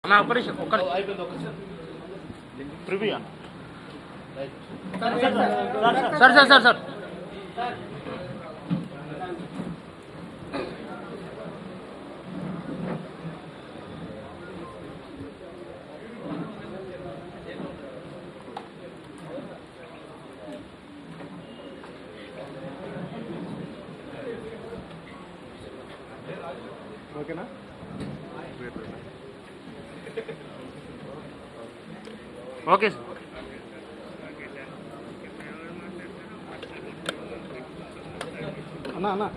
అన్న ఒక్క నిమిషం ప్రివ్యూ అన్న సార్ సార్ సార్ సార్ ఓకేనా ఓకే అన్నా అన్నా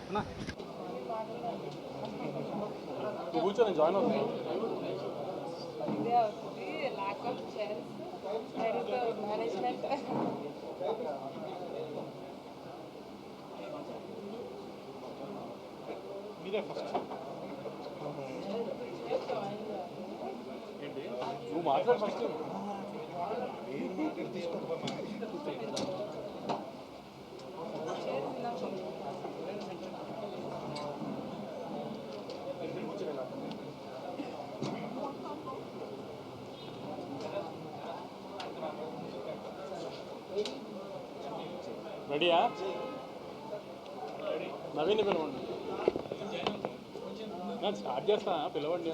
అన్నా కూర్చొని జాయిన్ అవుతుంది lack of chairs. There is a management. మీరే ఫస్ట్ ఏంటి నువ్వు మాట్లాడు ఫస్ట్ రెడీయా నవీన్ పిలవండి నేను స్టార్ట్ చేస్తా పిలవండి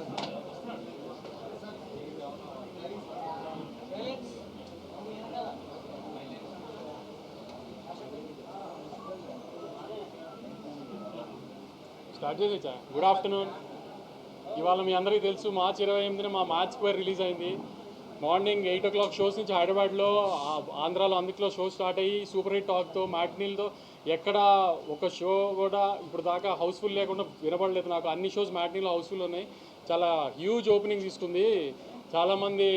స్టార్ట్ చేసేచ్చా గుడ్ ఆఫ్టర్నూన్. ఇవాళ మీ అందరికీ తెలుసు మార్చి 28న మా మ్యాచ్ స్క్వేర్ రిలీజ్ అయింది. మార్నింగ్ 8 o'clock షోస్ నుంచి హైదరాబాద్లో ఆంధ్రాలో అందులో షో స్టార్ట్ అయ్యి సూపర్ హిట్ టాక్తో మ్యాట్నీలతో ఎక్కడ ఒక షో కూడా ఇప్పుడు దాకా హౌస్ఫుల్ లేకుండా వినపడలేదు నాకు. అన్ని షోస్ మ్యాట్నీలో హౌస్ఫుల్ ఉన్నాయి. చాలా హ్యూజ్ ఓపెనింగ్ తీసుకుంది. చాలామంది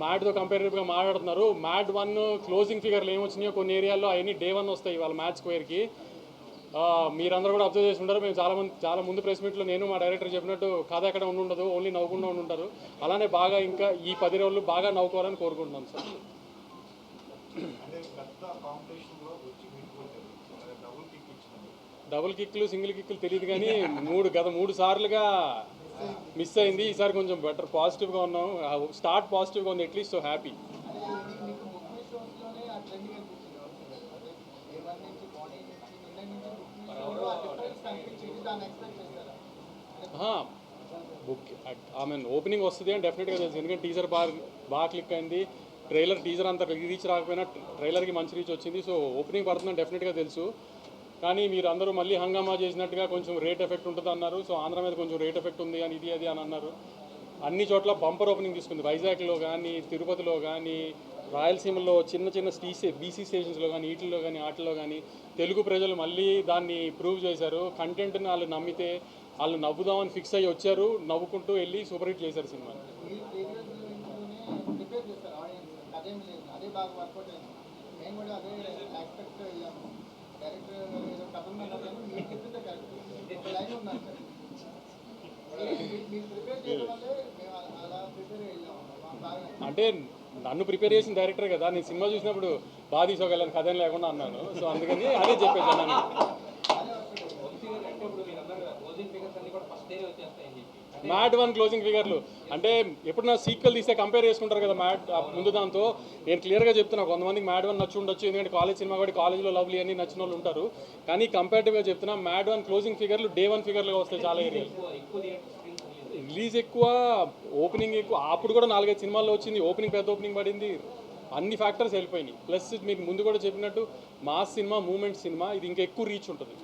మ్యాట్తో కంపేరిటివ్గా మాట్లాడుతున్నారు. మ్యాట్ 1 క్లోజింగ్ ఫిగర్లు ఏమొచ్చినాయో కొన్ని ఏరియాల్లో అవన్నీ Day 1 వస్తాయి ఇవాళ మ్యాచ్ స్క్వేర్కి. మీరందరూ కూడా అబ్జర్వ్ చేసి ఉంటారు. మేము చాలా ముందు ప్రెస్ మీట్లో నేను మా డైరెక్టర్ చెప్పినట్టు కథ ఎక్కడ ఉండదు, ఓన్లీ నవ్వుకుండా ఉంటారు. అలానే బాగా ఇంకా ఈ 10 రోజులు బాగా నవ్వుకోవాలని కోరుకుంటున్నాం సార్. డబుల్ కిక్లు సింగిల్ కిక్లు తెలియదు కానీ గత 3 సార్లుగా మిస్ అయింది. ఈసారి కొంచెం బెటర్ పాజిటివ్గా ఉన్నాం. స్టార్ట్ పాజిటివ్గా ఉంది at least. So happy. Book opening వస్తుంది అని డెఫినెట్గా తెలుసు. ఎందుకంటే టీజర్ బాగా క్లిక్ అయింది. టీజర్ అంత రీచ్ రాకపోయినా ట్రైలర్కి మంచి రీచ్ వచ్చింది. సో ఓపెనింగ్ పడుతుందని డెఫినెట్గా తెలుసు. కానీ మీరు అందరూ మళ్ళీ హంగామా చేసినట్టుగా కొంచెం రేట్ ఎఫెక్ట్ ఉంటుంది అన్నారు. సో ఆంధ్ర మీద కొంచెం రేట్ ఎఫెక్ట్ ఉంది అని ఇది అది అని అన్నారు. అన్ని చోట్ల బంపర్ ఓపెనింగ్ తీసుకుంది. వైజాగ్లో కానీ, తిరుపతిలో కానీ, రాయలసీమలో చిన్న బీసీ స్టేషన్స్లో కానీ, వాటిల్లో కానీ తెలుగు ప్రజలు మళ్ళీ దాన్ని ప్రూవ్ చేశారు. కంటెంట్ని వాళ్ళు నమ్మితే వాళ్ళు నవ్వుదామని ఫిక్స్ అయ్యి వచ్చారు. నవ్వుకుంటూ వెళ్ళి సూపర్ హిట్ చేశారు సినిమాని. అంటే నన్ను ప్రిపేర్ చేసిన డైరెక్టర్ కదా, నేను సినిమా చూసినప్పుడు బాగా తీసుకోగలను కథ లేకుండా అన్నాను. సో అందుకని అదే చెప్పేసాను. మ్యాట్ 1 క్లోజింగ్ ఫిగర్లు అంటే ఎప్పుడు నా సీక్వెల్ తీస్తే కంపేర్ చేసుకుంటారు కదా మ్యాట్ ముందు దాంతో. నేను క్లియర్గా చెప్తున్నా, కొంతమందికి మ్యాట్ 1 నచ్చి ఉండొచ్చు, ఎందుకంటే కాలేజ్ సినిమా కూడా కాలేజ్లో లవ్లీ అని నచ్చిన వాళ్ళు ఉంటారు. కానీ కంపేరిటివ్గా చెప్తున్నా మ్యాట్ 1 క్లోజింగ్ ఫిగర్లు Day 1 ఫిగర్లుగా వస్తాయి చాలా ఏరియాలు. రిలీజ్ ఎక్కువ, ఓపెనింగ్ ఎక్కువ. అప్పుడు కూడా 4-5 సినిమాల్లో వచ్చింది. ఓపెనింగ్ పెద్ద ఓపెనింగ్ పడింది. అన్ని ఫ్యాక్టర్స్ వెళ్ళిపోయినాయి. ప్లస్ మీకు ముందు కూడా చెప్పినట్టు మాస్ సినిమా, మూమెంట్ సినిమా, ఇది ఇంకా ఎక్కువ రీచ్ ఉంటుంది.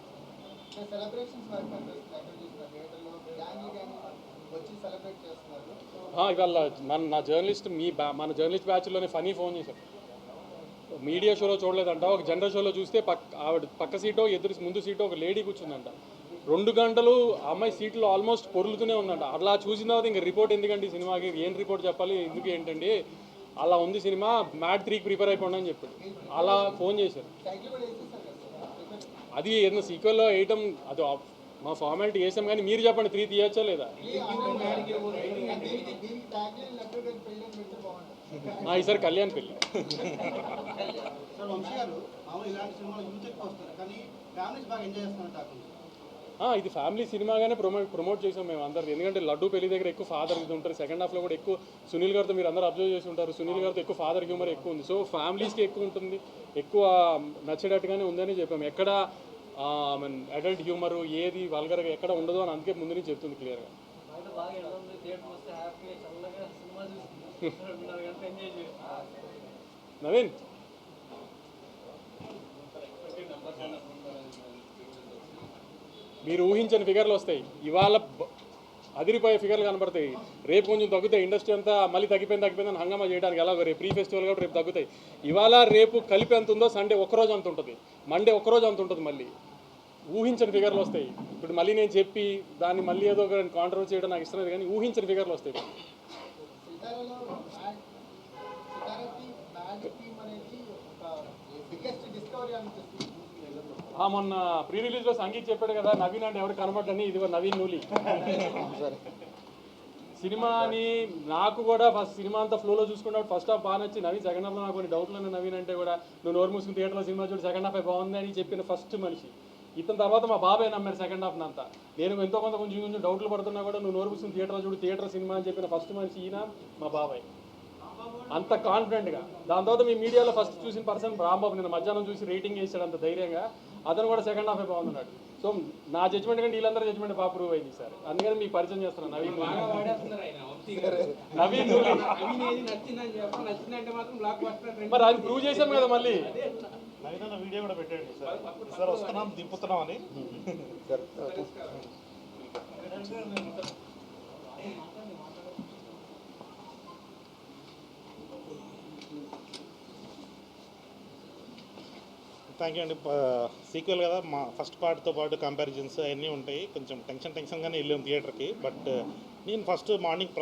ఇవాళ మన జర్నలిస్ట్ బ్యాచ్లోనే ఫనీ ఫోన్ చేశారు. మీడియా షోలో చూడలేదంట, ఒక జనరల్ షోలో చూస్తే ఆవిడ పక్క సీటో ముందు సీటో ఒక లేడీ కూర్చుందంట. 2 గంటలు అమ్మాయి సీట్లో ఆల్మోస్ట్ పొరులుతూనే ఉందంట. అలా చూసిన తర్వాత ఇంకా రిపోర్ట్ ఎందుకండి సినిమాకి, ఏం రిపోర్ట్ చెప్పాలి, ఎందుకు ఏంటండి, అలా ఉంది సినిమా, మ్యాట్ 3కి ప్రిపేర్ అయిపోండి అని చెప్పాడు. అలా ఫోన్ చేశారు. అది ఏదైనా సీక్వెల్లో వేయటం అది మా ఫార్మాలిటీ వేసాం. కానీ మీరు చెప్పండి 3 తీయచ్చా లేదా? ఈసారి కళ్యాణ్ పెళ్ళి. ఇది ఫ్యామిలీ సినిమాగానే ప్రమోట్ చేసాం మేము అందరు. ఎందుకంటే లడ్డు పెళ్లి దగ్గర ఎక్కువ ఫాదర్ ఇది ఉంటారు. సెకండ్ హాఫ్లో కూడా ఎక్కువ సునీల్ గారితో మీరు అందరూ అబ్జర్వ్ చేసి ఉంటారు. సునీల్ గారితో ఎక్కువ ఫాదర్ హ్యూమర్ ఎక్కువ ఉంది. సో ఫ్యామిలీస్కి ఎక్కువ ఉంటుంది, ఎక్కువ నచ్చేటట్టుగానే ఉందని చెప్పాము. ఎక్కడ అడల్ట్ హ్యూమర్ ఏది వల్గర్గా ఎక్కడ ఉండదు అని అందుకే ముందు నుంచి చెప్తుంది క్లియర్గా. నవీన్ మీరు ఊహించని ఫిగర్లు వస్తాయి. ఇవాళ అదిరిపోయే ఫిగర్లు కనబడతాయి. రేపు కొంచెం తగ్గుతాయి. ఇండస్ట్రీ అంతా మళ్ళీ తగ్గిపోయిందని హంగామా చేయడానికి ఎలా రేపు ప్రీ ఫెస్టివల్ కాబట్టి రేపు తగ్గుతాయి. ఇవాళ రేపు కలిపి ఎంత ఉందో సండే ఒక్కరోజు అంత ఉంటుంది, మండే ఒక్కరోజు అంత ఉంటుంది. మళ్ళీ ఊహించని ఫిగర్లు వస్తాయి. ఇప్పుడు మళ్ళీ నేను చెప్పి దాన్ని మళ్ళీ ఏదో ఒక కాంట్రవర్సీ చేయడం నాకు ఇష్టం లేదు, కానీ ఊహించని ఫిగర్లు వస్తాయి. మొన్న ప్రీ రిలీజ్లో సంగీత్ చెప్పాడు కదా, నవీన్ అంటే ఎవరు కనబడ్డని. ఇది నవీన్ నూలి సినిమాని నాకు కూడా ఫస్ట్ సినిమా అంతా ఫ్లోలో చూసుకున్నప్పుడు ఫస్ట్ హాఫ్ బాగా నచ్చి, నవీన్ సెకండ్ హాఫ్లో నాకు కొన్ని డౌట్లు ఉన్నాయి. నవీన్ అంటే కూడా నువ్వు నోరు మూసుకుని థియేటర్లో సినిమా చూడు సెకండ్ హాఫ్ బాగుంది అని చెప్పిన ఫస్ట్ మనిషి ఇతని. తర్వాత మా బాబాయ్ నమ్మారు సెకండ్ హాఫ్ అంతా. నేను ఎంతో కొంచెం డౌట్లు పడుతున్నా కూడా నువ్వు నోరు మూసుకుని థియేటర్లో చూడు థియేటర్ సినిమా అని చెప్పిన ఫస్ట్ మనిషి ఈయన మా బాబాయ్, అంత కాన్ఫిడెంట్గా. దాని తర్వాత మీ మీడియాలో ఫస్ట్ చూసిన పర్సన్ రాంబాబు, నేను మధ్యాహ్నం చూసి రేటింగ్ వేసాడు అంత ధైర్యంగా. అతను కూడా సెకండ్ హాఫే బాగున్నాడు. సో నా జడ్జ్మెంట్ కంటే వీళ్ళందరూ జడ్జ్మెంట్ బాగా ప్రూవ్ అయింది సార్. అందుకని మీకు పరిచయం చేస్తున్నాను నవీన్. మరి అది ప్రూవ్ చేశాం కదా. మళ్ళీ వీడియో కూడా పెట్టండి సార్, వస్తున్నాం దింపుతున్నాం అని. థ్యాంక్ యూ అండి. సీక్వెల్ కదా, మా ఫస్ట్ పార్ట్తో పాటు కంపారిజన్స్ అవన్నీ ఉంటాయి. కొంచెం టెన్షన్గానే వెళ్ళాం థియేటర్కి. బట్ నేను ఫస్ట్ మార్నింగ్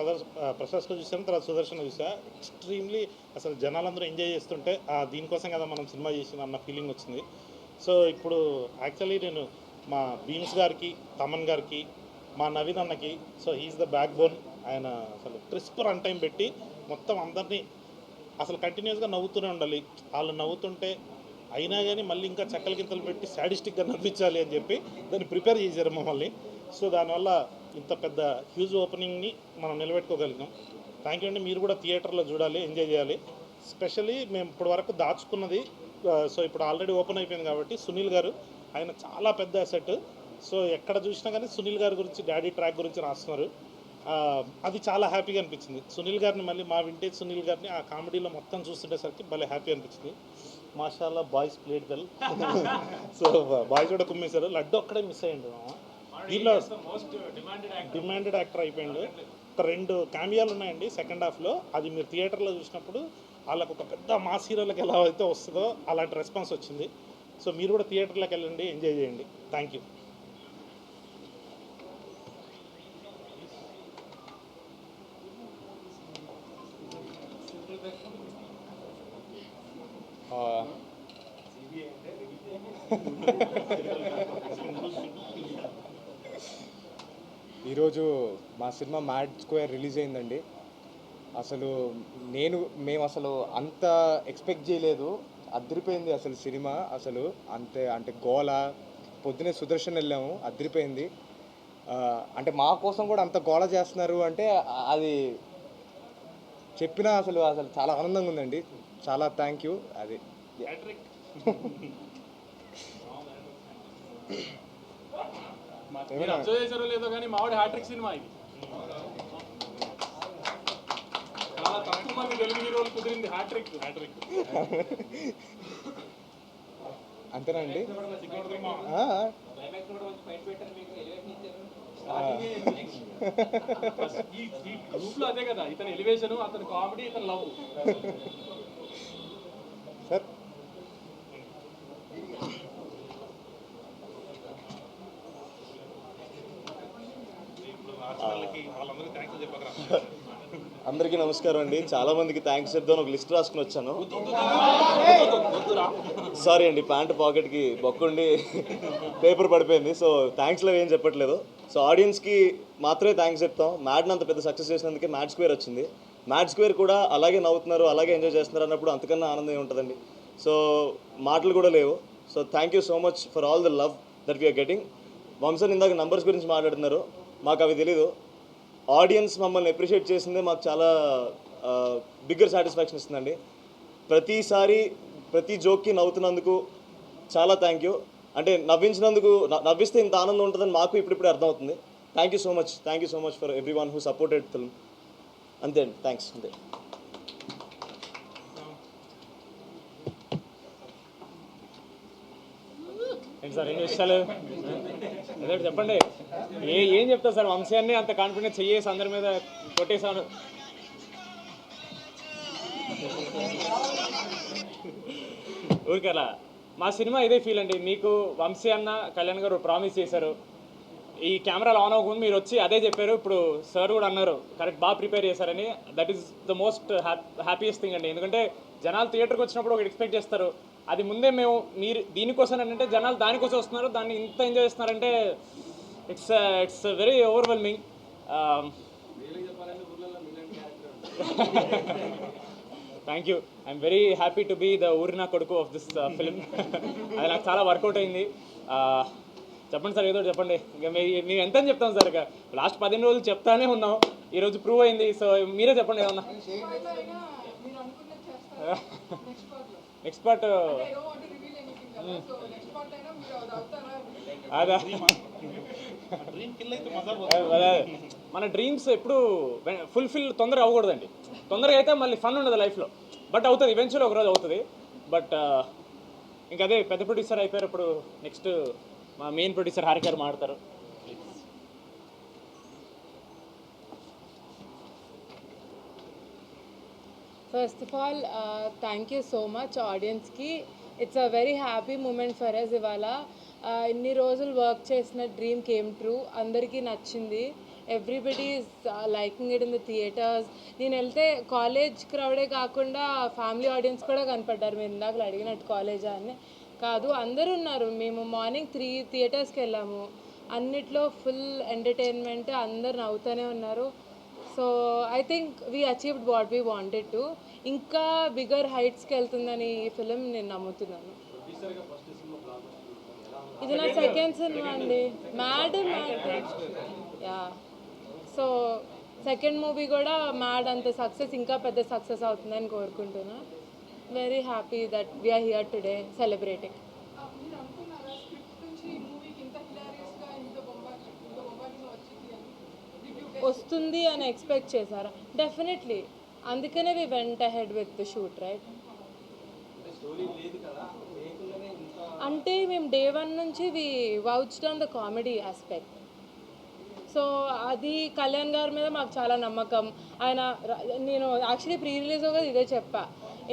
ప్రసాస్లో చూసాను, తర్వాత సుదర్శన్ చూసా. ఎక్స్ట్రీమ్లీ అసలు జనాలందరూ ఎంజాయ్ చేస్తుంటే దీనికోసం కదా మనం సినిమా చేసిన అన్న ఫీలింగ్ వచ్చింది. సో ఇప్పుడు యాక్చువల్లీ నేను మా భీమ్స్ గారికి, తమన్ గారికి, మా నవీన్ అన్నకి, so he is the backbone. ఆయన అసలు క్రిస్ప్ రన్ టైం పెట్టి మొత్తం అందరినీ అసలు కంటిన్యూస్గా నవ్వుతూనే ఉండాలి. వాళ్ళు నవ్వుతుంటే అయినా కానీ మళ్ళీ ఇంకా చక్కల గింతలు పెట్టి సాడిస్టిక్గా నవ్వించాలి అని చెప్పి దాన్ని ప్రిపేర్ చేశారు మమ్మల్ని. సో దానివల్ల ఇంత పెద్ద హ్యూజ్ ఓపెనింగ్ని మనం నిలబెట్టుకోగలిగాం. థ్యాంక్ యూ అండి. మీరు కూడా థియేటర్లో చూడాలి, ఎంజాయ్ చేయాలి. స్పెషల్లీ మేము ఇప్పటి వరకు దాచుకున్నది, సో ఇప్పుడు ఆల్రెడీ ఓపెన్ అయిపోయింది కాబట్టి సునీల్ గారు ఆయన చాలా పెద్ద అసెట్. సో ఎక్కడ చూసినా కానీ సునీల్ గారి గురించి, డాడీ ట్రాక్ గురించి రాస్తున్నారు. అది చాలా హ్యాపీగా అనిపించింది. సునీల్ గారిని మళ్ళీ మా వింటేజ్ సునీల్ గారిని ఆ కామెడీలో మొత్తం చూస్తుండేసరికి భలే హ్యాపీ అనిపించింది. మాషాల్లా boys played well. So boys కూడా కుమ్మేశారు. లడ్డు ఒక్కడే మిస్ అయ్యిండు. దీనిలో డిమాండెడ్ యాక్టర్ అయిపోయిండు. ఒక 2 క్యామియాలు ఉన్నాయండి సెకండ్ హాఫ్లో. అది మీరు థియేటర్లో చూసినప్పుడు వాళ్ళకు ఒక పెద్ద మాస్ హీరోలకు ఎలా అయితే వస్తుందో అలాంటి రెస్పాన్స్ వచ్చింది. సో మీరు కూడా థియేటర్లోకి వెళ్ళండి, ఎంజాయ్ చేయండి. Thank you. ఈరోజు మా సినిమా మ్యాడ్ స్క్వేర్ రిలీజ్ అయిందండి. మేము అసలు అంత ఎక్స్పెక్ట్ చేయలేదు. అదిరిపోయింది అసలు సినిమా. అసలు అంటే గోల. పొద్దునే సుదర్శన్ వెళ్ళాము, అదిరిపోయింది. అంటే మా కోసం కూడా అంత గోల చేస్తున్నారు అంటే అది చెప్పినా అసలు చాలా ఆనందంగా ఉందండి. చాలా థ్యాంక్ యూ. అది అబ్జర్వ్ చేశారో లేదో కానీ మావాడి హ్యాట్రిక్ సినిమా ఇది. చాలా తక్కువ మంది తెలుగు హీరోలు కుదిరింది హ్యాట్రిక్. అంతేనండి. ఈ గ్రూప్ లో అదే కదా, ఇతని ఎలివేషన్, అతని కామెడీ, ఇతని లవ్. సార్ అందరికీ నమస్కారం అండి. చాలామందికి థ్యాంక్స్ చెప్దాను ఒక లిస్ట్ రాసుకుని వచ్చాను. సారీ అండి, ప్యాంట్ పాకెట్కి బొక్కుండి పేపర్ పడిపోయింది. సో థ్యాంక్స్లో ఏం చెప్పట్లేదు. సో ఆడియన్స్కి మాత్రమే థ్యాంక్స్ చెప్తాం. మ్యాడ్ని అంత పెద్ద సక్సెస్ చేసినందుకే మ్యాడ్ స్క్వేర్ వచ్చింది. మ్యాడ్ స్క్వేర్ కూడా అలాగే నవ్వుతున్నారు, అలాగే ఎంజాయ్ చేస్తున్నారు అన్నప్పుడు అంతకన్నా ఆనందం ఉంటుందండి. సో మాటలు కూడా లేవు. So thank you so much for all the love that we're getting. వంశన్ ఇందాక నంబర్స్ గురించి మాట్లాడుతున్నారు, మాకు అవి తెలీదు. ఆడియన్స్ మమ్మల్ని అప్రిషియేట్ చేసిందే మాకు చాలా బిగ్గర్ సాటిస్ఫాక్షన్ ఇస్తుందండి. ప్రతిసారి ప్రతి జోక్కి నవ్వుతున్నందుకు చాలా థ్యాంక్ యూ. అంటే నవ్వించినందుకు, నవ్విస్తే ఇంత ఆనందం ఉంటుందని మాకు ఇప్పుడిప్పుడే అర్థమవుతుంది. Thank you so much for every one who supported film. అంతే అండి, థ్యాంక్స్. అంతే. ఏంటి సార్ ఏం విషయాలు అదే చెప్పండి. ఏం చెప్తారు సార్, వంశాన్ని అంత కాన్ఫిడెన్స్ చెయ్యేసి అందరి మీద కొట్టేసాను. ఊరికలా మా సినిమా ఇదే ఫీల్ అండి. మీకు వంశీ అన్న, కళ్యాణ్ గారు ప్రామిస్ చేశారు, ఈ కెమెరాలు ఆన్ అవ్వకుండా మీరు వచ్చి అదే చెప్పారు. ఇప్పుడు సార్ కూడా అన్నారు కరెక్ట్, బాగా ప్రిపేర్ చేశారని. That is the most happiest thing అండి. ఎందుకంటే జనాలు థియేటర్కి వచ్చినప్పుడు ఒకటి ఎక్స్పెక్ట్ చేస్తారు, అది ముందే మేము మీరు దీనికోసం అంటే జనాలు దానికోసం వస్తున్నారు, దాన్ని ఇంత ఎంజాయ్ చేస్తున్నారంటే it's very overwhelming. Thank you. I'm very happy to be the ఊరినా కొడుకు ఆఫ్ దిస్ ఫిల్మ్. అది నాకు చాలా వర్కౌట్ అయింది. చెప్పండి సార్, ఏదో చెప్పండి. ఇంకా మేము ఎంత అని చెప్తాం సార్, ఇక లాస్ట్ 15 రోజులు చెప్తానే ఉన్నాం, ఈరోజు ప్రూవ్ అయింది. సో మీరే చెప్పండి ఏమన్నా. నెక్స్ట్ పార్ట్ అదా మన డ్రీమ్స్ ఎప్పుడు ఫుల్ఫిల్ తొందరగా అవ్వకూడదండి. తొందరగా అయితే మళ్ళీ ఫన్ ఉండదు లైఫ్లో, బట్ అవుతుంది ఈవెన్చువల్ ఒకరోజు అవుతుంది. బట్ ఇంకా అదే పెద్ద ప్రొడ్యూసర్ అయిపోయారు. ఇప్పుడు నెక్స్ట్ మా మెయిన్ ప్రొడ్యూసర్ హారిక గారు మాట్లాడతారు. First of all thank you so much ఆడియన్స్కి. It's a very happy moment for us. ఇవాళ ఇన్ని రోజులు వర్క్ చేసిన డ్రీమ్ కేమ్ ట్రూ. అందరికీ నచ్చింది. Everybody is liking it in the theatres. నేను వెళ్తే కాలేజ్ క్రౌడే కాకుండా ఫ్యామిలీ ఆడియన్స్ కూడా కనపడ్డారు. మీరు ఇందాక అడిగినట్టు కాలేజా అని కాదు, అందరూ ఉన్నారు. మేము మార్నింగ్ 3 థియేటర్స్కి వెళ్ళాము. అన్నిట్లో ఫుల్ ఎంటర్టైన్మెంట్, అందరు నవ్వుతూనే ఉన్నారు. So I think we achieved what we wanted to. ఇంకా బిగ్గర్ హైట్స్కి వెళ్తుందని ఈ ఫిలిం నేను నమ్ముతున్నాను. ఇది నా సెకండ్ సినిమా అండి, Mad. Yeah, so second movie కూడా మ్యాడ్ అంత సక్సెస్, ఇంకా పెద్ద సక్సెస్ అవుతుందని కోరుకుంటున్నా. Very happy that we are here today celebrating. వస్తుంది అని ఎక్స్పెక్ట్ చేశారా? డెఫినెట్లీ, అందుకనే we went ahead with the shoot, right? అంటే మేము డే 1 నుంచి we vouched on the comedy aspect. So అది కళ్యాణ్ గారి మీద మాకు చాలా నమ్మకం. ఆయన నేను యాక్చువల్లీ ప్రీ రిలీజ్ కూడా ఇదే చెప్పా,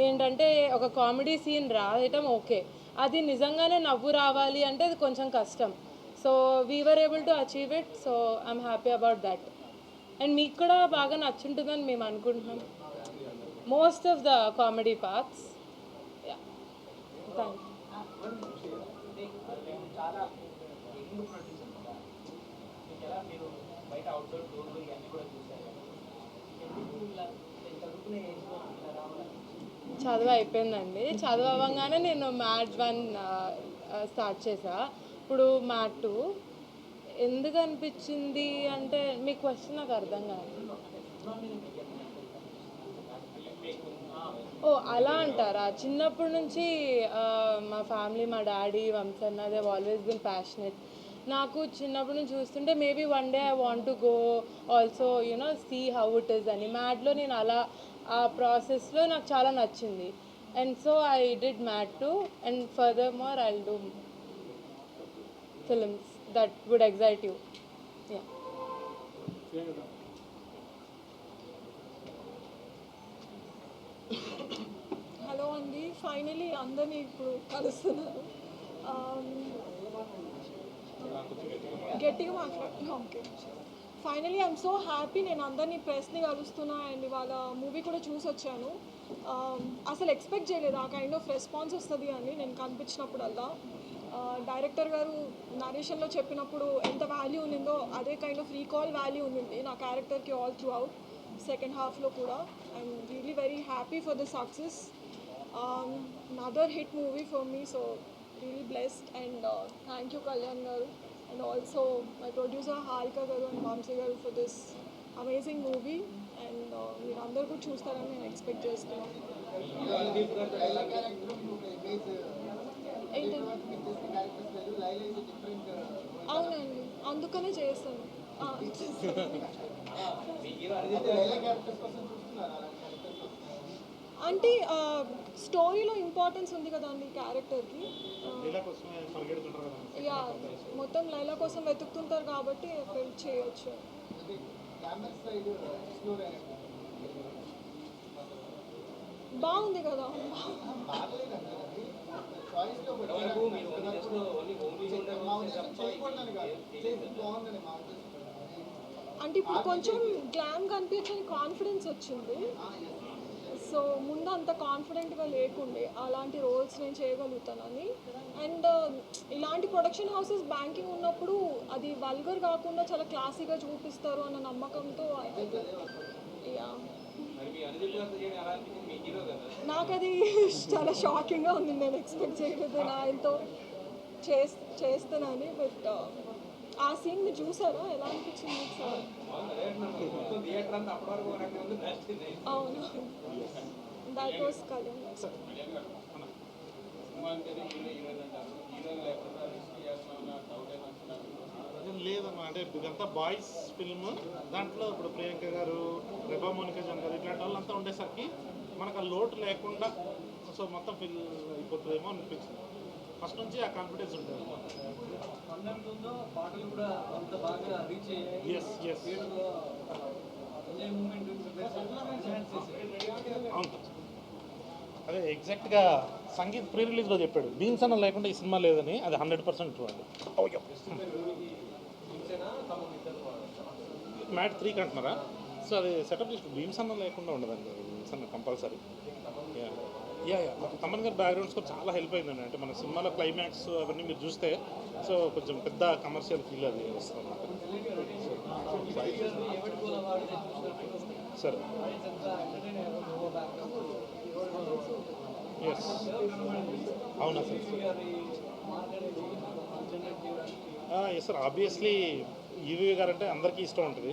ఏంటంటే ఒక కామెడీ సీన్ రాయటం ఓకే, అది నిజంగానే నవ్వు రావాలి అంటే అది కొంచెం కష్టం. So we were able to achieve it. So I'm happy about that. And మీకు కూడా బాగా నచ్చుంటుందని మేము అనుకుంటున్నాం, most of the comedy parts. Yeah, thank you. చదువు అయిపోయిందండి. చదువు అవ్వగానే నేను మ్యాథ్ 1 స్టార్ట్ చేసా. ఇప్పుడు మ్యాథ్ 2 ఎందుకు అనిపించింది అంటే, మీ క్వశ్చన్ నాకు అర్థం కాదు. ఓ అలా అంటారా? చిన్నప్పటి నుంచి మా ఫ్యామిలీ, మా డాడీ, వంశన్న, దే ఆల్వేస్ బిన్ ప్యాషనెట్. నాకు చిన్నప్పటి నుంచి చూస్తుంటే maybe one day I want to go also you know see how it is అని. మ్యాథ్లో నేను అలా ఆ ప్రాసెస్లో నాకు చాలా నచ్చింది. And so I did math 2 and further more I will do films that would excite you. Yeah. Hello అండి, ఫైనలీ అందరినీ ఇప్పుడు కలుస్తున్నాను. గట్టిగా మాట్లాడుతున్నా. Okay, finally I'm so happy. నేను అందరినీ ప్రెస్ని కలుస్తున్నా అండ్ ఇవాళ మూవీ కూడా చూసి వచ్చాను. అసలు ఎక్స్పెక్ట్ చేయలేదు ఆ కైండ్ ఆఫ్ రెస్పాన్స్ వస్తుంది అని. నేను కనిపించినప్పుడల్లా డైరెక్టర్ గారు నరేషన్లో చెప్పినప్పుడు ఎంత వాల్యూ ఉన్నిందో అదే కైండ్ ఆఫ్ రీకాల్ వాల్యూ ఉన్నింది నా క్యారెక్టర్కి ఆల్ త్రూ అవుట్. సెకండ్ హాఫ్లో కూడా I'm really very happy for the success. another hit movie for me, so really blessed. And thank you Kalyan garu and also my producer Harika గారు and మాంసీ గారు for this amazing movie. And మీరు అందరూ కూడా చూస్తారని నేను expect చేస్తున్నాను. ఏంటి? అవునండి, అందుకనే చేస్తాను. అంటే స్టోరీలో ఇంపార్టెన్స్ ఉంది కదా అండి క్యారెక్టర్కి. ఇలా కోసమే పరిగెడుతుంటారు కదా. యా, మొత్తం లైలా కోసం వెతుకుతుంటారు కాబట్టి ఫెల్ట్ చేయొచ్చు. బాగుంది కదా. అంటే ఇప్పుడు కొంచెం గ్లామ్ కనిపించని కాన్ఫిడెన్స్ వచ్చింది. సో ముందు అంత కాన్ఫిడెంట్గా లేకుండే అలాంటి రోల్స్ నేను చేయగలుగుతానని. అండ్ ఇలాంటి ప్రొడక్షన్ హౌసెస్ బ్యాంకింగ్ ఉన్నప్పుడు అది వల్గర్ కాకుండా చాలా క్లాసీగా చూపిస్తారు అన్న నమ్మకంతో యా, నాకు అది చాలా షాకింగ్గా ఉంది. నేను ఎక్స్పెక్ట్ చేయలేదు నేను ఆయనతో చేస్తానని. బట్ ఆ సీన్ మీరు చూసారా? ఎలా అనిపించింది మీకు సార్? అవును, దట్ వాస్ కళ్యాణ్. లేదమ్మా, అంటే ఇదంతా బాయ్స్ ఫిల్మ్. దాంట్లో ఇప్పుడు ప్రియాంక గారు, రెబా మోనికా జన్ గారు ఇట్లాంటి వాళ్ళంతా ఉండేసరికి మనకు ఆ లోటు లేకుండా సో మొత్తం ఫిల్ అయిపోతుందేమో అనిపించింది. ఫస్ట్ నుంచి ఆ కాన్ఫిడెన్స్ ఉంటుంది. ఎస్ ఎస్ అవును, అదే ఎగ్జాక్ట్గా సంగీత్ ప్రీ రిలీజ్లో చెప్పాడు, బీన్స్ అన్న లేకుండా ఈ సినిమా లేదని. అది 100% ట్రూ అండి. మ్యాట్ 3 అంటున్నారా? సో అది సెటప్ చేసి బీమ్స్ అన్న లేకుండా ఉండదండి. బీమ్స్ అన్న కంపల్సరీ. యా యా తమన్ గారి బ్యాక్గ్రౌండ్ స్కోర్ చాలా హెల్ప్ అయిందండి. అంటే మన సినిమాలో క్లైమాక్స్ అవన్నీ మీరు చూస్తే సో కొంచెం పెద్ద కమర్షియల్ ఫీల్ అది వస్తుంది. సరే ఎస్ అవునా సార్? ఎస్ సార్, ఆబ్వియస్లీ ఈవీ గారు అంటే అందరికీ ఇష్టం ఉంటుంది.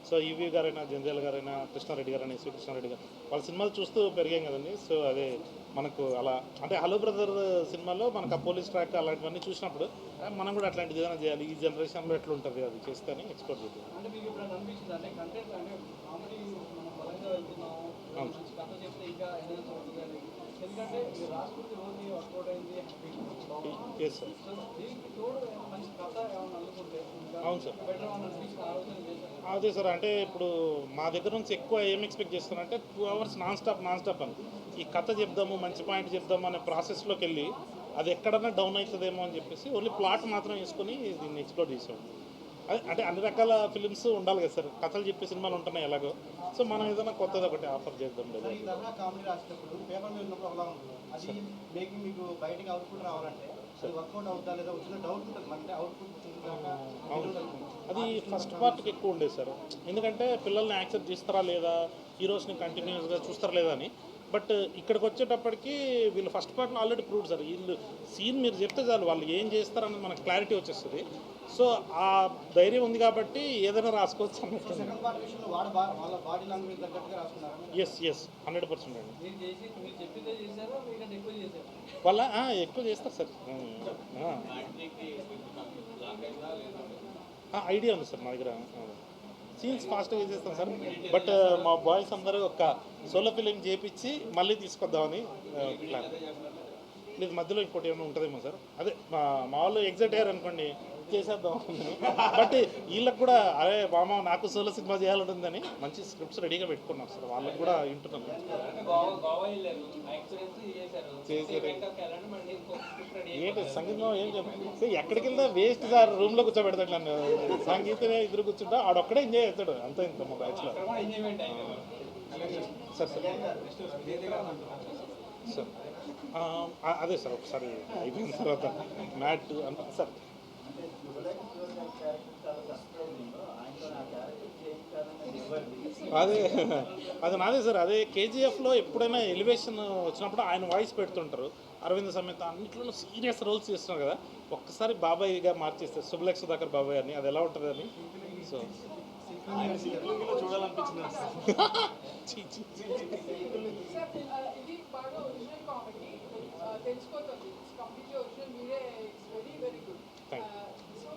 సో ఈవీ గారైనా, జంజాల్ గారైనా, కృష్ణారెడ్డి గారైనా, శ్రీకృష్ణారెడ్డి గారు వాళ్ళ సినిమాలు చూస్తూ పెరిగాం కదండి. సో అదే మనకు అలా అంటే హలో బ్రదర్ సినిమాలో మనకు ఆ పోలీస్ ట్రాక్ అలాంటివన్నీ చూసినప్పుడు మనం కూడా అట్లాంటిది ఏదైనా చేయాలి, ఈ జనరేషన్లో ఎట్లా ఉంటుంది అది చేస్తే అని ఎక్స్పెక్ట్ చేద్దాం. Yes sir. అవును సార్, అదే సార్. అంటే ఇప్పుడు మా దగ్గర నుంచి ఎక్కువ ఏం ఎక్స్పెక్ట్ చేస్తానంటే 2 hours నాన్ స్టాప్ అని ఈ కథ చెప్దాము, మంచి పాయింట్ చెప్దాము అనే ప్రాసెస్లోకి వెళ్ళి అది ఎక్కడన్నా డౌన్ అవుతుందేమో అని చెప్పేసి ఓన్లీ ప్లాట్ మాత్రం వేసుకొని దీన్ని ఎక్స్ప్లోర్ చేసాం. అదే అంటే అన్ని రకాల ఫిలిమ్స్ ఉండాలి కదా సార్, కథలు చెప్పే సినిమాలు ఉంటున్నాయి ఎలాగో. సో మనం ఏదైనా కొత్తది ఒకటి ఆఫర్ చేద్దాం లేదా. కామెడీ రాసేటప్పుడు పేపర్ మీద ఉన్నప్పుడు ఒకలా ఉంటుంది, అది మేకింగ్ మీకు బయటకి అవుట్పుట్ రావాలంటే అది వర్కౌట్ అవుతా లేదా వచ్చిన డౌట్ ఉంటుంది. అంటే అవుట్పుట్ అది ఫస్ట్ పార్ట్కి ఎక్కువ ఉండేది సార్. ఎందుకంటే పిల్లల్ని యాక్సెప్ట్ చేస్తారా లేదా, హీరోస్ని కంటిన్యూస్గా చూస్తారా లేదా అని. బట్ ఇక్కడికి వచ్చేటప్పటికి వీళ్ళు ఫస్ట్ పార్ట్లో ఆల్రెడీ ప్రూవ్డ్ సార్. వీళ్ళు సీన్ మీరు చెప్తే చాలు వాళ్ళు ఏం చేస్తారన్నది మనకు క్లారిటీ వచ్చేస్తుంది. సో ఆ ధైర్యం ఉంది కాబట్టి ఏదైనా రాసుకోవచ్చు అన్నట్టు. సెకండ్ పార్ట్ విషయంలో వాళ్ళ బాడీ లాంగ్వేజ్ తగ్గట్టుగా రాసుకున్నారు. ఎస్ 100% అండి. వాళ్ళ ఎక్కువ చేస్తారు సార్. ఐడియా ఉంది సార్ మా దగ్గర. సీన్స్ ఫాస్ట్గా చేస్తాం సార్. బట్ మా బాయ్స్ అందరూ ఒక సోలో ఫిలిం చేపించి మళ్ళీ తీసుకొద్దామని ప్లాన్. లేదు మధ్యలో ఇంకోటి ఏమైనా ఉంటుందేమో సార్. అదే మా వాళ్ళు ఎగ్జైట్ అయ్యారు అనుకోండి చేసేద్దాం. బట్ వీళ్ళకి కూడా అదే మామ నాకు సోలో సినిమా చేయాలంటుందని మంచి స్క్రిప్ట్స్ రెడీగా పెట్టుకున్నారు సార్. వాళ్ళకి కూడా వింటున్నాం. ఏంటి సంగీతం ఏం చెప్పి ఎక్కడికి వెళ్తా వేస్ట్ సార్. రూమ్లో కూర్చోబెడతాడు నన్ను, సంగీతమే ఎదురు కూర్చుంటా ఆడొక్కడే ఎంజాయ్ చేస్తాడు అంతా. ఇంత మా బ్యాచ్లో సార్ సార్ అదే సార్ ఒకసారి అయిపోయిన తర్వాత మ్యాట్ సార్ అదే అది నాదే సార్. అదే కేజీఎఫ్లో ఎప్పుడైనా ఎలివేషన్ వచ్చినప్పుడు ఆయన వాయిస్ పెడుతుంటారు. అరవింద్ సమేత అన్నింటిలో సీరియస్ రోల్స్ చేస్తున్నారు కదా, ఒక్కసారి బాబాయ్గా మార్చేస్తారు శుభలేఖ సుధాకర్ బాబాయ్ అని, అది ఎలా ఉంటుంది అని. సో చూడాలనిపించింది. ఇది బాగా ఒరిజినల్ కామెడీ తెలిసిపోతుంది. కంప్లీట్లీ ఒరిజినల్ మీరే. It's very very good. So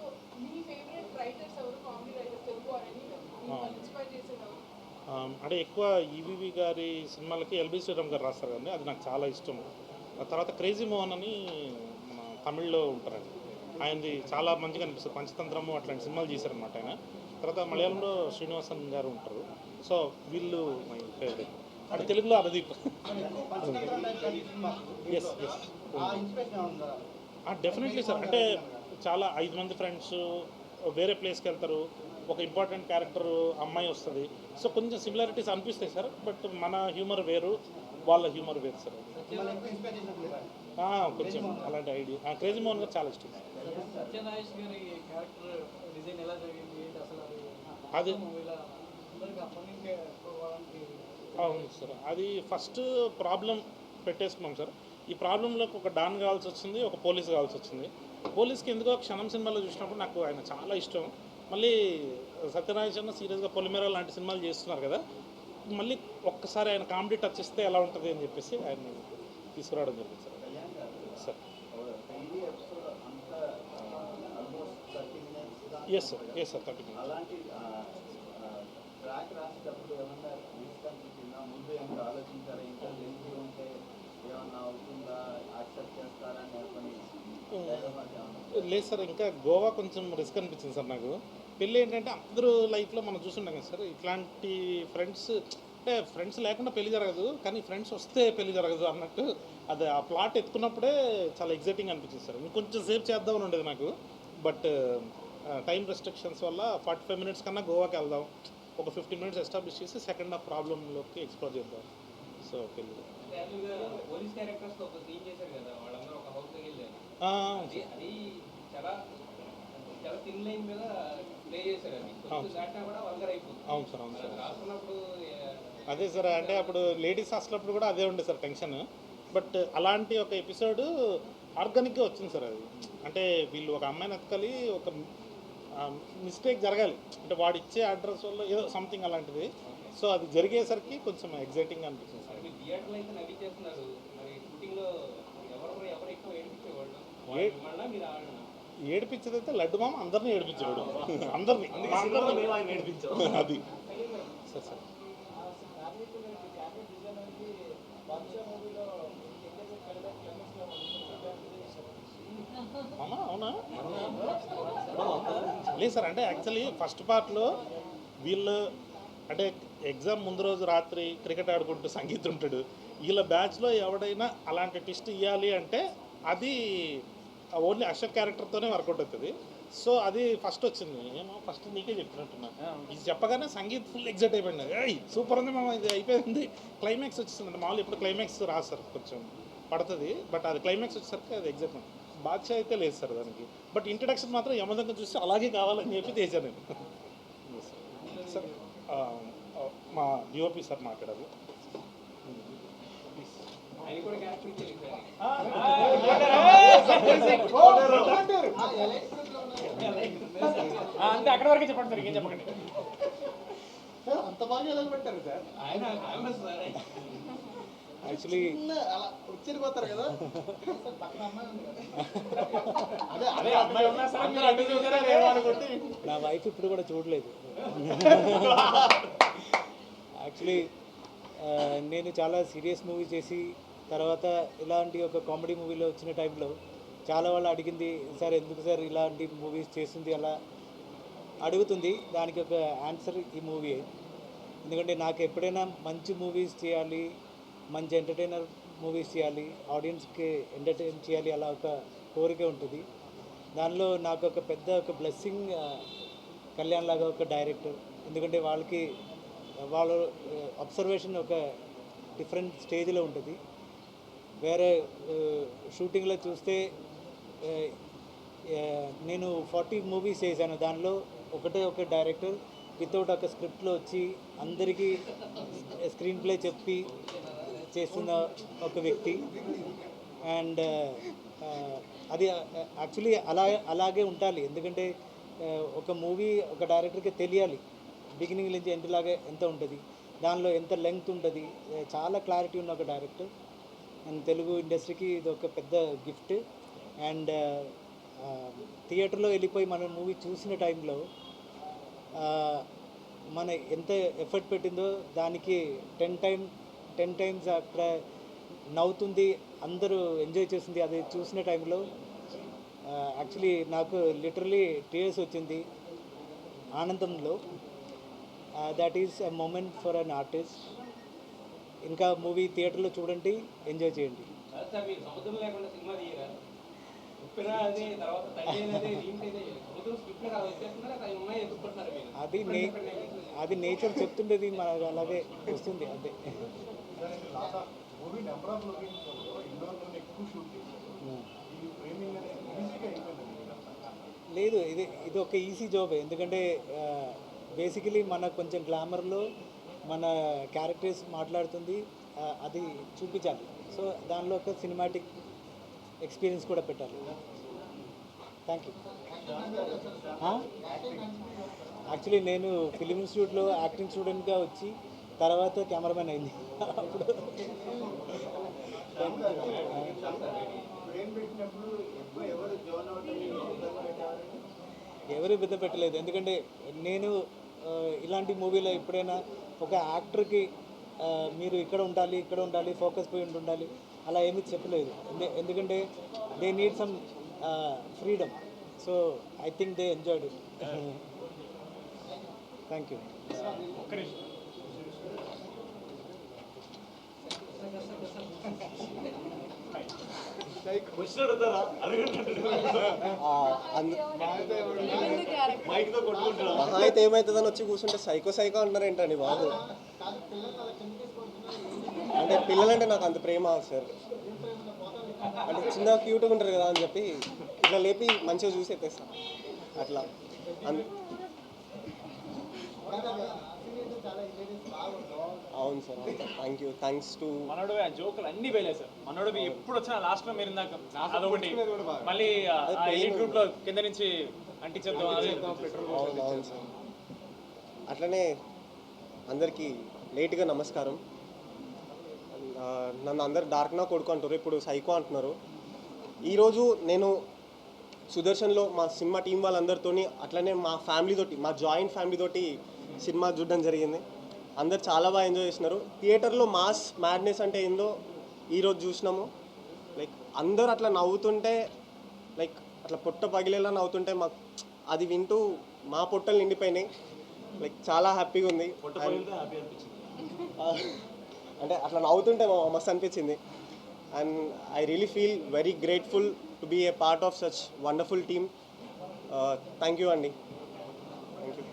me favourite writers ఎవరు, కామెడీ రైటర్స్ తెలుగు అని ఇన్స్పైర్ చేసేవారు? అంటే ఎక్కువ ఈవీవి గారి సినిమాలకి ఎల్బి శ్రీరామ్ గారు రాస్తారు కదండి, అది నాకు చాలా ఇష్టం. ఆ తర్వాత క్రేజీ మోహన్ అని మన తమిళ్లో ఉంటారండి, ఆయనది చాలా మంచిగా అనిపిస్తుంది. పంచతంత్రము అట్లాంటి సినిమాలు చేశారనమాట ఆయన. తర్వాత మలయాళంలో శ్రీనివాసన్ గారు ఉంటారు. సో వీళ్ళు మై ఫేవరెట్. అంటే తెలుగులో Abhideep. Yes yes definitely sir. అంటే చాలా 5 మంది ఫ్రెండ్స్ వేరే ప్లేస్కి వెళ్తారు, ఒక ఇంపార్టెంట్ క్యారెక్టర్ అమ్మాయి వస్తుంది. సో కొంచెం సిమిలారిటీస్ అనిపిస్తాయి సార్, బట్ మన హ్యూమర్ వేరు, వాళ్ళ హ్యూమర్ వేరు సార్. కొంచెం అలాంటి ఐడియా. క్రేజీ మోహన్ గారు చాలా ఇష్టం. అది అవును సార్. అది ఫస్ట్ ప్రాబ్లం పెట్టేసుకున్నాం సార్. ఈ ప్రాబ్లంలోకి ఒక డాన్ కావాల్సి వచ్చింది, ఒక పోలీస్ కావాల్సి వచ్చింది. పోలీస్కి ఎందుకో క్షణం సినిమాలో చూసినప్పుడు నాకు ఆయన చాలా ఇష్టం. మళ్ళీ సత్యనారాయణ చంద్ర సీరియస్గా పొలిమేర లాంటి సినిమాలు చేస్తున్నారు కదా, మళ్ళీ ఒక్కసారి ఆయన కామెడీ టచ్ ఇస్తే ఎలా ఉంటుంది అని చెప్పేసి ఆయన తీసుకురావడం జరిగింది sir. Sir yes sir, yes sir, 30 minutes. లేదు సార్, ఇంకా గోవా కొంచెం రిస్క్ అనిపించింది సార్ నాకు. పెళ్ళి ఏంటంటే అందరూ లైఫ్లో మనం చూస్తుంటాం కదా సార్, ఇట్లాంటి ఫ్రెండ్స్ అంటే ఫ్రెండ్స్ లేకుండా పెళ్లి జరగదు, కానీ ఫ్రెండ్స్ వస్తే పెళ్లి జరగదు అన్నట్టు అది ఆ ప్లాట్ ఎత్తుకున్నప్పుడే చాలా ఎగ్జైటింగ్ అనిపించింది సార్. ఇంకొంచెం సేపు చేద్దామని ఉండేది నాకు, బట్ టైం రెస్ట్రిక్షన్స్ వల్ల 45 minutes కన్నా గోవాకి వెళ్దాం, ఒక 15 minutes ఎస్టాబ్లిష్ చేసి సెకండ్ హాఫ్ ప్రాబ్లంలోకి ఎక్స్ప్లోర్ చేద్దాం. సో పెళ్ళి పోలీస్ క్యారెక్టర్స్ ఒక సీన్ చేశారు కదా, వాళ్ళందరూ ఒక హౌస్ దగ్గర వెళ్ళారు. అది చాలా చాలా థిన్ లైన్ మీద ప్లే చేశారు. అది దాటా కూడా వల్గర్ అయిపోతుంది. అవును సార్, అవును సార్. రాసుకున్నప్పుడు అదే సార్, అంటే అప్పుడు లేడీస్ హాస్టల్ కూడా అదే ఉండే సార్ టెన్షన్. బట్ అలాంటి ఒక ఎపిసోడ్ ఆర్గానిక్గా వచ్చింది సార్. అది అంటే వీళ్ళు ఒక అమ్మాయిని ఎత్తుకలి, ఒక మిస్టేక్ జరగాలి, అంటే వాడు ఇచ్చే అడ్రస్ వల్ల ఏదో సంథింగ్ అలాంటిది. సో అది జరిగేసరికి కొంచెం ఎగ్జైటింగ్ అనిపించింది సార్. థియేటర్లో అయితే నవ్వి చేస్తున్నారు, మరి షూటింగ్లో ఎవరు ఎక్కువ ఏడిపించేవాళ్ళు? మీరు ఆడినా ఏడిపించేదైతే లడ్డు మామ అందరినీ ఏడిపించాడు, అందరినీ అది సార్. సార్ మామ అవునా? లేదు సార్, అంటే యాక్చువల్లీ ఫస్ట్ పార్ట్లో వీళ్ళు అంటే ఎగ్జామ్ ముందు రోజు రాత్రి క్రికెట్ ఆడుకుంటూ సంగీతం ఉంటాడు. వీళ్ళ బ్యాచ్లో ఎవడైనా అలాంటి ట్విస్ట్ ఇవ్వాలి అంటే అది ఓన్లీ అశోక్ క్యారెక్టర్తోనే వర్కౌట్ అవుతుంది. సో అది ఫస్ట్ వచ్చింది. ఏమో ఫస్ట్ నీకే చెప్తున్నట్టున్నా, ఇది చెప్పగానే సంగీత్ ఫుల్ ఎగ్జైట్ అయిపోయింది. ఏయ్ సూపర్ ఉంది మామ, ఇది అయిపోయింది. క్లైమాక్స్ వచ్చేసింది. మామూలు ఇప్పుడు క్లైమాక్స్ రాస్తారు, కొంచెం పడుతుంది, బట్ అది క్లైమాక్స్ వచ్చేసరికి అది ఎగ్జైట్మెంట్. బాద్షా అయితే లేదు సార్ దానికి, బట్ ఇంట్రడక్షన్ మాత్రం యమదంగా చూసి అలాగే కావాలని చెప్పి చేశాను నేను. సార్ మా డిఓపి సార్ మాట్లాడారు. అంతే, అక్కడ వరకే చెప్పండి సార్, ఇంకేం చెప్పండి. అంత బాగా ఎలా పెట్టారు సార్? ఆయన యాక్చువల్లీ అలా వచ్చేరిపోతారు కదా. అదే అమ్మాయి ఉన్నా సార్, మీరు అడ్డు చూసారా లేవో అనుకుంటే. నా వైఫ్ ఇప్పుడు కూడా చూడలేదు. యాక్చువల్లీ నేను చాలా సీరియస్ మూవీ చేసి తర్వాత ఇలాంటి ఒక కామెడీ మూవీలో వచ్చిన టైంలో చాలా వాళ్ళు అడిగింది, సార్ ఎందుకు సార్ ఇలాంటి మూవీస్ చేస్తుంది అలా అడుగుతుంది. దానికి ఒక ఆన్సర్ ఈ మూవీ. ఎందుకంటే నాకు ఎప్పుడైనా మంచి మూవీస్ చేయాలి, మంచి ఎంటర్టైనర్ మూవీస్ చేయాలి, ఆడియన్స్కి ఎంటర్టైన్ చేయాలి, అలా ఒక కోరిక ఉంటుంది. దానిలో నాకు ఒక పెద్ద ఒక బ్లెస్సింగ్ కళ్యాణ్ లాగా ఒక డైరెక్టర్. ఎందుకంటే వాళ్ళ అబ్జర్వేషన్ ఒక డిఫరెంట్ స్టేజ్లో ఉంటుంది. వేరే షూటింగ్లో చూస్తే నేను 40 మూవీస్ చేశాను, దానిలో ఒకటే ఒక డైరెక్టర్ వితౌట్ ఒక స్క్రిప్ట్లో వచ్చి అందరికీ స్క్రీన్ ప్లే చెప్పి చేస్తున్న ఒక వ్యక్తి. అండ్ అది యాక్చువల్లీ అలాగే ఉండాలి. ఎందుకంటే ఒక మూవీ ఒక డైరెక్టర్కి తెలియాలి బిగినింగ్ నుంచి ఎంతలాగా ఎంత ఉంటుంది, దానిలో ఎంత లెంగ్త్ ఉంటుంది. చాలా క్లారిటీ ఉన్న ఒక డైరెక్టర్. అండ్ తెలుగు ఇండస్ట్రీకి ఇది ఒక పెద్ద గిఫ్ట్. అండ్ థియేటర్లో వెళ్ళిపోయి మన మూవీ చూసిన టైంలో మన ఎంత ఎఫర్ట్ పెట్టిందో దానికి 10 టైమ్స్ అక్కడ నవ్వుతుంది, అందరూ ఎంజాయ్ చేస్తుంది. అది చూసిన టైంలో యాక్చువల్లీ నాకు లిటరలీ టీయర్స్ వచ్చింది ఆనందంలో. That is a moment for an artist. ఇంకా మూవీ థియేటర్లో చూడండి, ఎంజాయ్ చేయండి. సార్ మీరు సముద్రం లేకుండా సినిమా తీయరా? ఉప్పిన అదే తర్వాత తల్లి అదే రీంట్ అదే సముద్రం స్క్రిప్ట్ వచ్చేస్తున్నారా అవి ఉన్నాయి ఎదుర్కొంటున్నారు మీరు? అది నేచర్ చెప్తుండేది, మనకు అలాగే వస్తుంది అంతే. మూవీ నెంబర్ ఆఫ్ లొకేషన్స్లో ఇండోర్లో ఎక్కువ షూట్ చేశారు. ఈ ఫ్రేమింగ్ అనేది ఈజీగా అయిపోయింది. లేదు, ఇది ఒక ఈజీ జాబ్. ఎందుకంటే బేసికలీ మన కొంచెం గ్లామర్లో మన క్యారెక్టర్స్ మాట్లాడుతుంది, అది చూపించాలి. సో దానిలో ఒక సినిమాటిక్ ఎక్స్పీరియన్స్ కూడా పెట్టాలి. Thank you. యాక్చువల్లీ నేను ఫిలిం ఇన్స్టిట్యూట్లో యాక్టింగ్ స్టూడెంట్గా వచ్చి తర్వాత కెమెరామెన్ అయింది. అప్పుడు ఎవరు పెద్ద పెట్టలేదు. ఎందుకంటే నేను ఇలాంటి మూవీలో ఎప్పుడైనా ఒక యాక్టర్కి మీరు ఇక్కడ ఉండాలి ఫోకస్ పాయింట్ ఉండాలి అలా ఏమీ చెప్పలేదు. ఎందుకంటే they need some freedom. So I think they enjoyed it. Thank you. అయితే ఏమవుతుందని వచ్చి కూర్చుంటే సైకో అంటున్నారు ఏంటండి బాబు? అంటే పిల్లలంటే నాకు అంత ప్రేమ సార్. అంటే చిన్న క్యూట్గా ఉంటారు కదా అని చెప్పి ఇట్లా లేపి మంచిగా చూసి ఎత్తేస్తా అట్లా. అవును sir, thank you. Thanks to మనోడు ఆ జోకులు అన్ని వేలే సార్. మనోడు ఎప్పుడు వచ్చినా లాస్ట్లో మీరు ఇందాక అదొకటి మళ్ళీ ఎయిట్ గ్రూప్లో కింద నుంచి అంటించేద్దాం. అవును సార్. అట్లనే అందరికీ లేట్గా నమస్కారం. నన్ను అందరు డార్క్నా కొడుకు అంటారు, ఇప్పుడు సైకో అంటున్నారు. ఈరోజు నేను సుదర్శన్లో మా సినిమా టీం వాళ్ళందరితోని అట్లనే మా ఫ్యామిలీతోటి, మా జాయింట్ ఫ్యామిలీతోటి సినిమా చూడడం జరిగింది. అందరు చాలా బాగా ఎంజాయ్ చేస్తున్నారు. థియేటర్లో మాస్ మ్యాడ్నెస్ అంటే ఏందో ఈరోజు చూసినాము. లైక్ అందరూ అట్లా నవ్వుతుంటే, లైక్ అట్లా పొట్ట పగిలేలా నవ్వుతుంటే మాకు అది వింటూ మా పొట్టలు నిండిపోయినాయి. లైక్ చాలా హ్యాపీగా ఉంది. అంటే అట్లా నవ్వుతుంటే మస్తు అనిపించింది. And I really feel very grateful to be a part of such wonderful team. Thank you అండి. Thank you.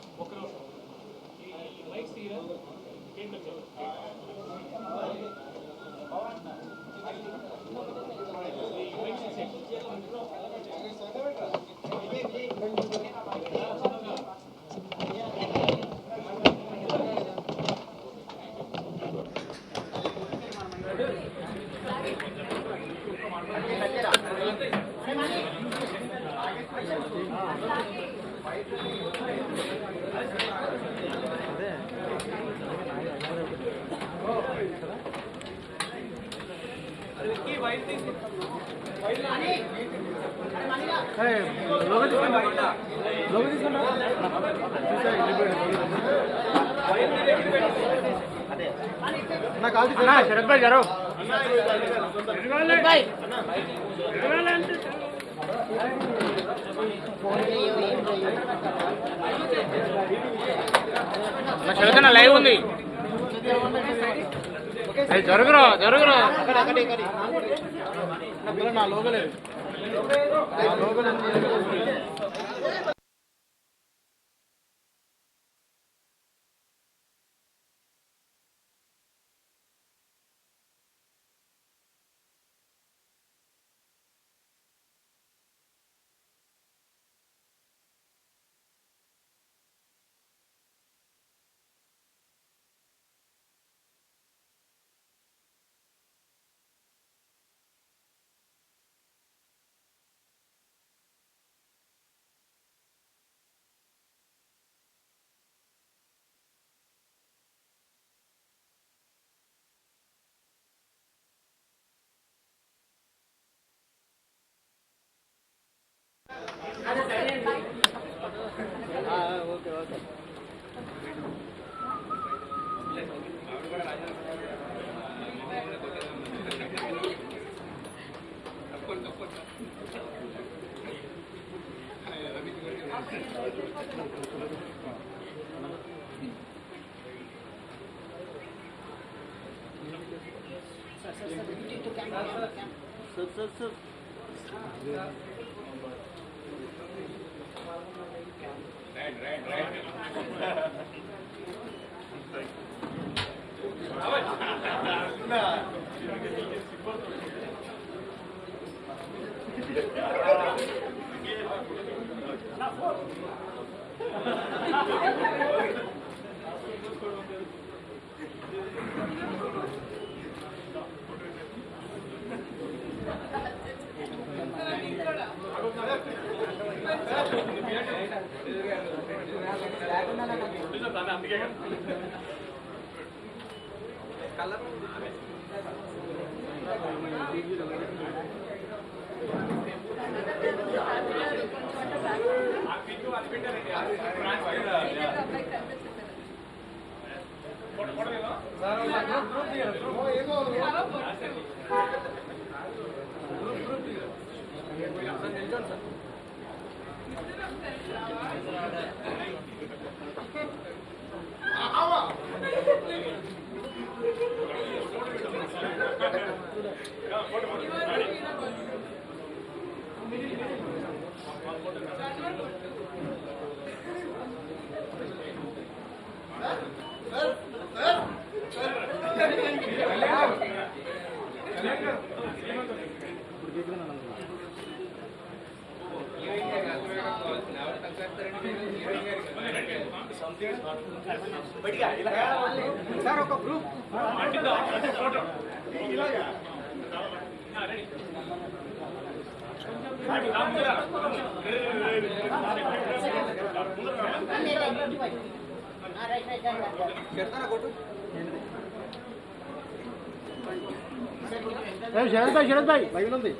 శరత్ భాయ్ జరో శరత్ లైవ్ ఉంది. జరుగురా నా లోగలేదు. శరత్ భాయ్ లైవ్ ఉంది.